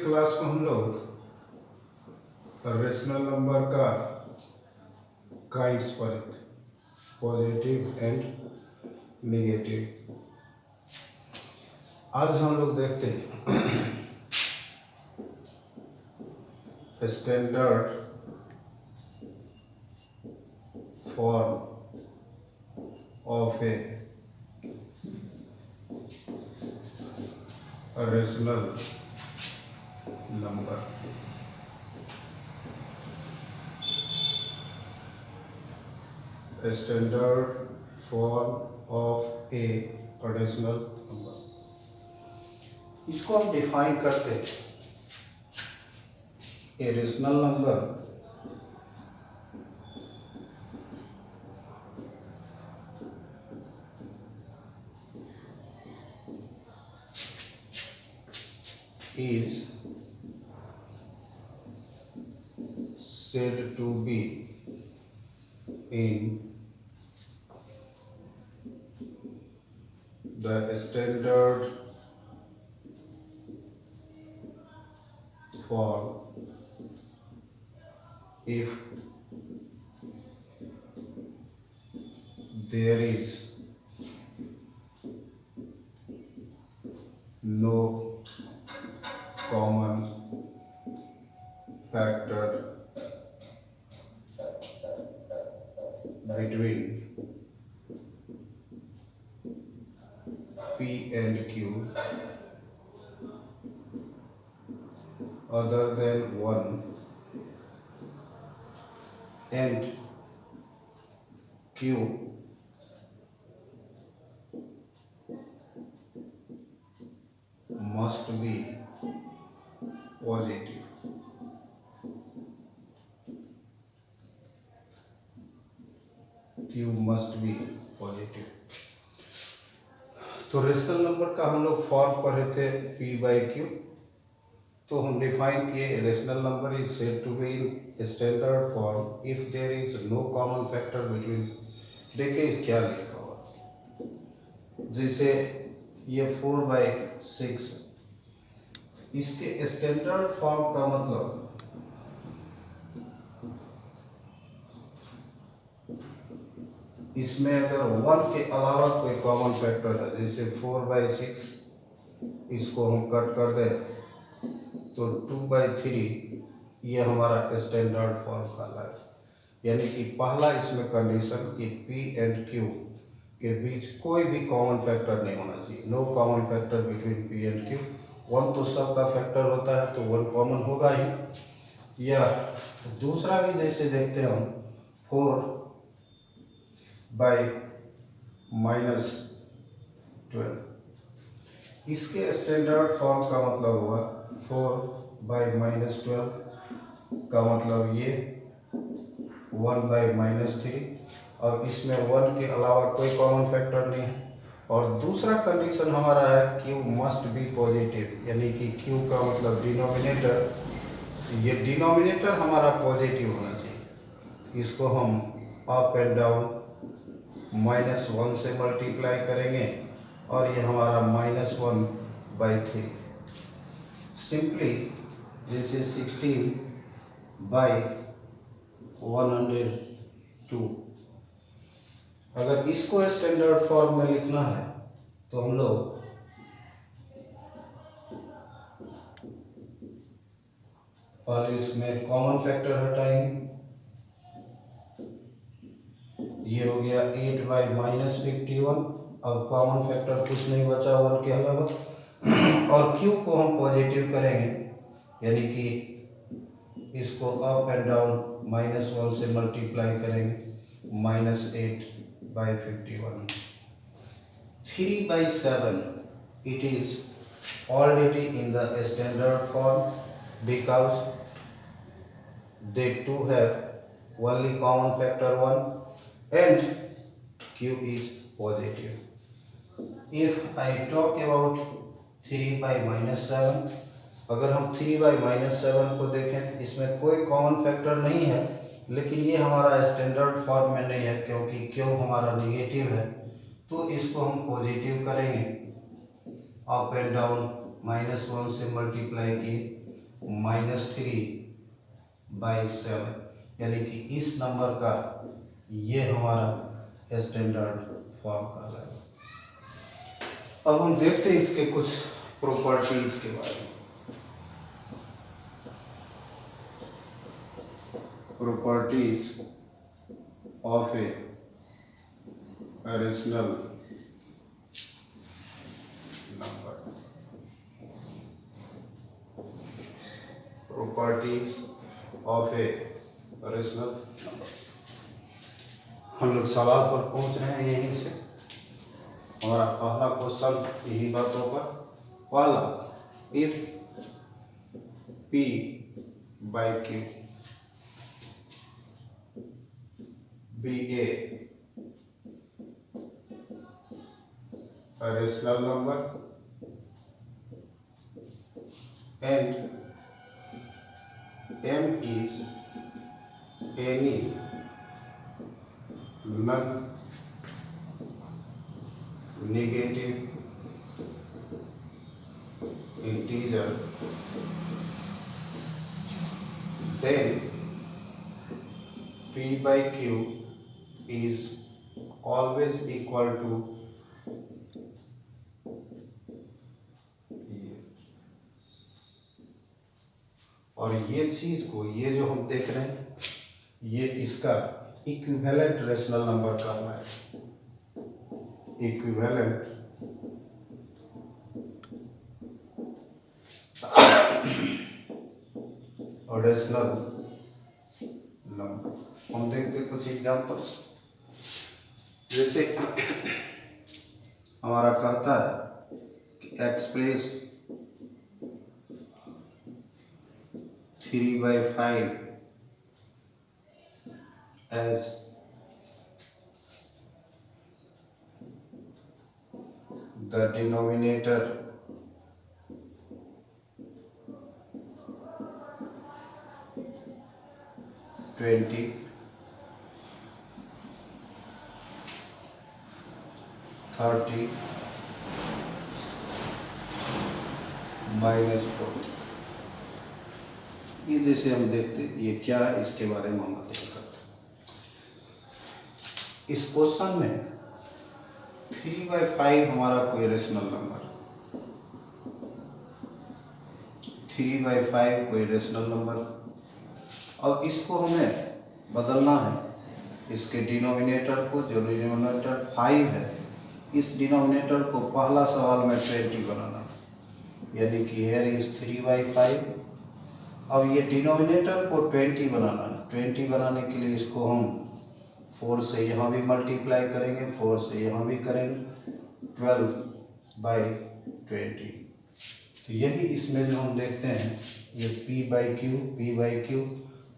Class में हम लोग रेशनल नंबर का काइंड्स पढ़े थे, पॉजिटिव एंड नेगेटिव। आज हम लोग देखते हैं standard form of a rational number. Standard form of a rational number, इसको हम डिफाइन करते हैं। A rational number is said to be in the standard form if there is no common factor between P and Q other than 1 and Q must be positive। Q must be positive। तो rational number का हम लोग form पढ़े थे P by Q। तो हम define किए rational number is said to be in standard form if there is no common factor between. देखिए क्या लिखा हुआ, जैसे ये 4/6, इसके स्टैंडर्ड फॉर्म का मतलब इसमें अगर 1 के अलावा कोई कॉमन फैक्टर है, जैसे 4/6 इसको हम कट कर दें तो 2/3, ये हमारा स्टैंडर्ड फॉर्म कहलाए। यानी कि पहला इसमें कंडीशन कि P एंड Q के बीच कोई भी कॉमन फैक्टर नहीं होना चाहिए। No common factor between P and Q। 1 तो सबका फैक्टर होता है तो 1 कॉमन होगा ही। या दूसरा भी जैसे देखते हैं हम 4/-12, इसके स्टैंडर्ड फॉर्म का मतलब हुआ 4/-12 का मतलब ये 1/-3, और इसमें 1 के अलावा कोई कॉमन फैक्टर नहीं है। और दूसरा कंडीशन हमारा है Q मस्ट बी पॉजिटिव, यानी कि Q का मतलब डिनोमिनेटर, ये डिनोमिनेटर हमारा पॉजिटिव होना चाहिए। इसको हम अप एंड डाउन -1 से मल्टीप्लाई करेंगे और ये हमारा -1/3। सिंपली जैसे 16/102। अगर इसको स्टैंडर्ड फॉर्म में लिखना है तो हम लोग पहले इसमें कॉमन फैक्टर हटाएंगे। ये हो गया 8/-51, अब कॉमन फैक्टर कुछ नहीं बचा 1 के अलावा, और Q को हम पॉजिटिव करेंगे, यानी कि इसको अप एंड डाउन -1 से मल्टीप्लाई करेंगे, -8/51। 3/7 it is already in the standard form because they two have only common factor 1 and Q is positive. If I talk about 3/-7, अगर हम 3/-7 को देखें, इसमें कोई कॉमन फैक्टर नहीं है, लेकिन ये हमारा स्टैंडर्ड फॉर्म में नहीं है क्योंकि Q हमारा नेगेटिव है। तो इसको हम पॉजिटिव करेंगे, अप एंड डाउन -1 से मल्टीप्लाई किए -3/7, यानी कि इस नंबर का ये हमारा स्टैंडर्ड फॉर्म कहलाएगा। अब हम देखते हैं इसके कुछ प्रॉपर्टीज के बारे में। Properties of a rational number. Properties of a rational number. हम लोग सवाल पर पहुंच रहे हैं यहीं से। हमारा पहला क्वेश्चन यही बातों पर। पहला, if P/Q be a rational number and M is any non-negative integer, then P/Q is always equal to ये। और ये चीज को, ये जो हम देख रहे हैं, ये इसका इक्विवेलेंट रेशनल नंबर कहना है। Equivalent rational number. हम देखते कुछ एग्जांपल्स। जैसे हमारा कहता है कि एक्सप्रेस 3/5 as the denominator -20 30 -40। ये जैसे हम देखते ये क्या है, इसके बारे में हम बात करते हैं। इस क्वेश्चन में 3/5 हमारा कोई रेशनल नंबर, 3/5 कोई रेशनल नंबर। अब इसको हमें बदलना है। इसके डिनोमिनेटर को, जो डिनोमिनेटर 5 है, इस डिनोमिनेटर को पहला सवाल में 20 बनाना, यानी कि हेयर इज 3/5। अब ये डिनोमिनेटर को 20 बनाना है। 20 बनाने के लिए इसको हम 4 से यहाँ भी मल्टीप्लाई करेंगे, 4 से यहाँ भी करेंगे, 12/20। तो यही इसमें जो हम देखते हैं, ये P/Q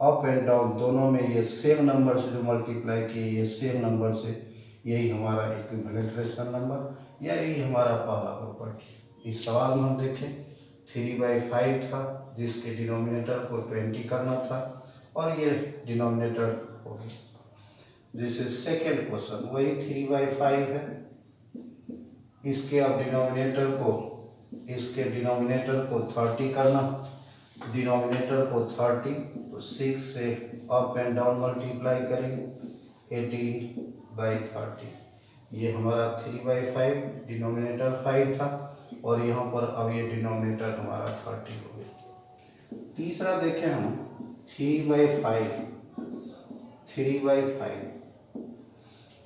अप एंड डाउन दोनों में ये सेम नंबर से जो मल्टीप्लाई किए, ये सेम नंबर से, यही हमारा इक्विवेलेंट रेशनल नंबर, या यही हमारा पहला प्रॉपर्टी। इस सवाल में हम देखें 3/5 था, जिसके डिनोमिनेटर को 20 करना था, और ये डिनोमिनेटर हो गया। जैसे सेकेंड क्वेश्चन, वही 3/5 है, इसके अब इसके डिनोमिनेटर को 30 करना, डिनोमिनेटर को 30, तो 6 से अप एंड डाउन मल्टीप्लाई करेंगे, 18/30। ये हमारा 3/5, डिनोमिनेटर 5 था, और यहाँ पर अब ये डिनोमिनेटर हमारा 30 हो गया। तीसरा देखें हम 3/5।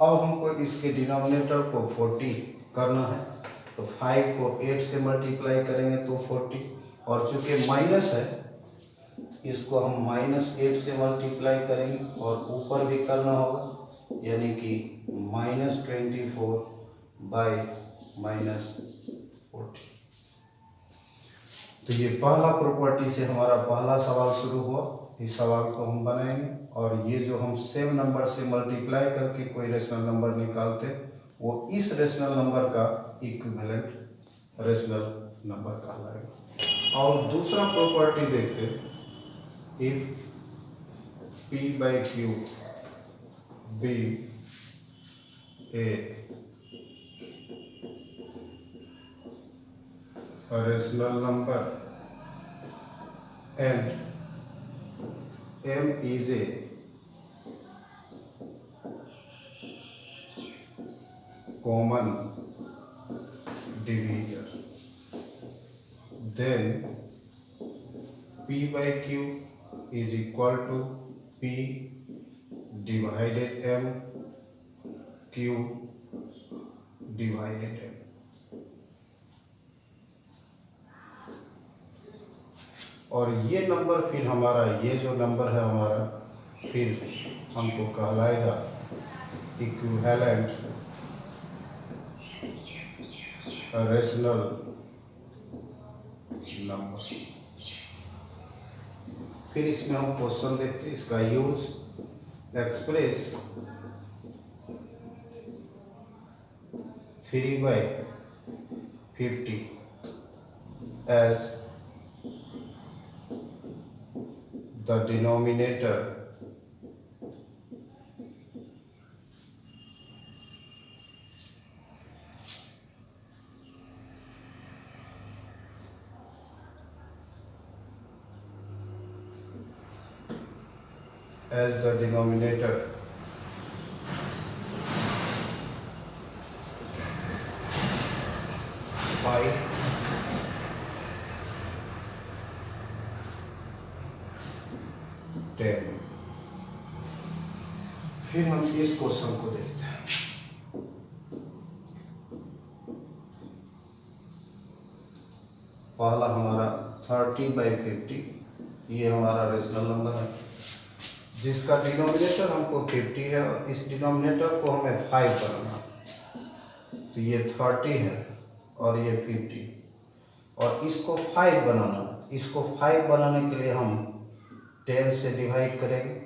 अब हमको इसके डिनोमिनेटर को 40 करना है, तो 5 को 8 से मल्टीप्लाई करेंगे तो 40, और चूंकि माइनस है, इसको हम -8 से मल्टीप्लाई करेंगे, और ऊपर भी करना होगा, यानी कि -24/-40। तो ये पहला प्रॉपर्टी से हमारा पहला सवाल शुरू हुआ। इस सवाल को हम बनाएंगे, और ये जो हम सेम नंबर से मल्टीप्लाई करके कोई रेशनल नंबर निकालते, वो इस रेशनल नंबर का इक्विवेलेंट रेशनल नंबर कहलाएगा। और दूसरा प्रॉपर्टी देखते, if P/Q be a rational number and m is a common divisor, then p by q is equal to p divided m, q divided m. और ये number फिर हमारा, ये जो नंबर है हमारा, फिर हमको कहलाएगा इक्विवेलेंट रेशनल नंबर। फिर इसमें हम क्वेश्चन देखते हैं, इसका use express 3/50 as the denominator as the denominator 5 10। फिर हम इस क्वेश्चन को देखते हैं। पहला हमारा 30/50, ये हमारा रेशनल नंबर है जिसका डिनोमिनेटर हमको 50 है और इस डिनोमिनेटर को हमें 5 बनाना। तो ये 30 है और ये 50 और इसको 5 बनाना। इसको 5 बनाने के लिए हम 10 से डिवाइड करेंगे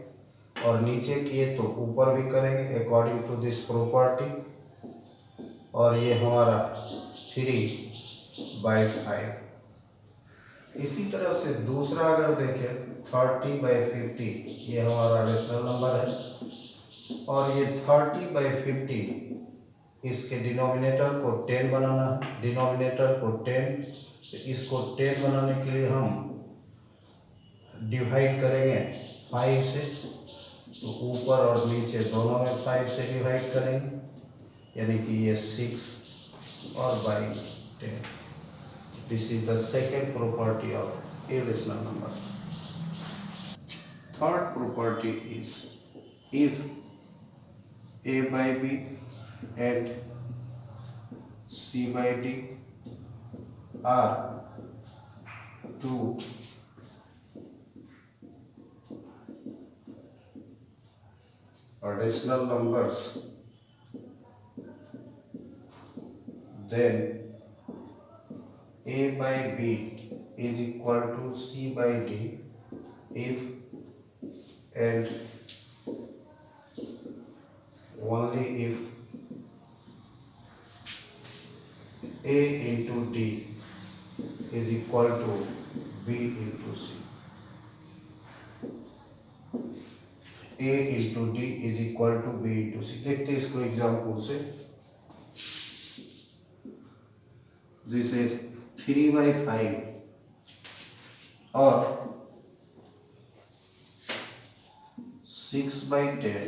और नीचे किए तो ऊपर भी करेंगे अकॉर्डिंग टू दिस प्रॉपर्टी। और ये हमारा 3/5। इसी तरह से दूसरा अगर देखें 30/50, ये हमारा रेशनल नंबर है और ये 30/50 इसके डिनोमिनेटर को 10 बनाना है। डिनोमिनेटर को 10, तो इसको 10 बनाने के लिए हम डिवाइड करेंगे 5 से, तो ऊपर और नीचे दोनों में 5 से डिवाइड करेंगे, यानी कि ये 6 और by 10। This is the second property of a rational number. Third property is if a by b and c by d are two rational numbers, then a by b is equal to c by d if and only if a into d is equal to b into c. a into d is equal to b into c। देखते हैं इसको example से। This is 3/5 और 6/10।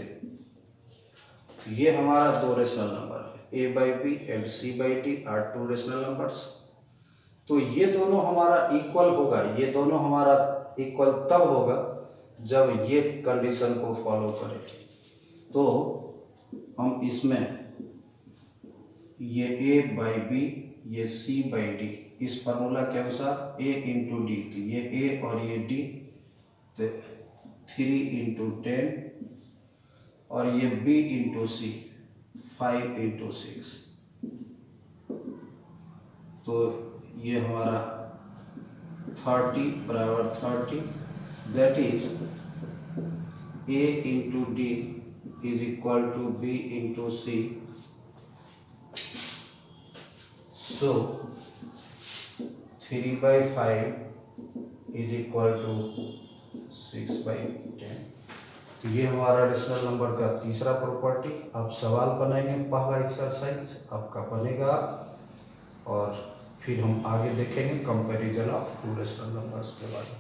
ये हमारा दो rational number है। a by b and c by d are two rational numbers. तो ये दोनों हमारा इक्वल होगा, ये दोनों हमारा इक्वल तब होगा जब ये कंडीशन को फॉलो करें। तो हम इसमें ये a by b, ये c by d, इस फार्मूला के अनुसार a into d, ये a और ये d, तो 3 into 10 और ये b into c 5 into 6। तो ये हमारा 30 बराबर 30, that is a into d is equal to b into c। So 3/5 is equal to 6/10। तो ये हमारा रेशनल नंबर का तीसरा प्रॉपर्टी। आप सवाल बनाएंगे, पहला एक्सरसाइज आपका बनेगा और फिर हम आगे देखेंगे comparison of two rational numbers के बारे में।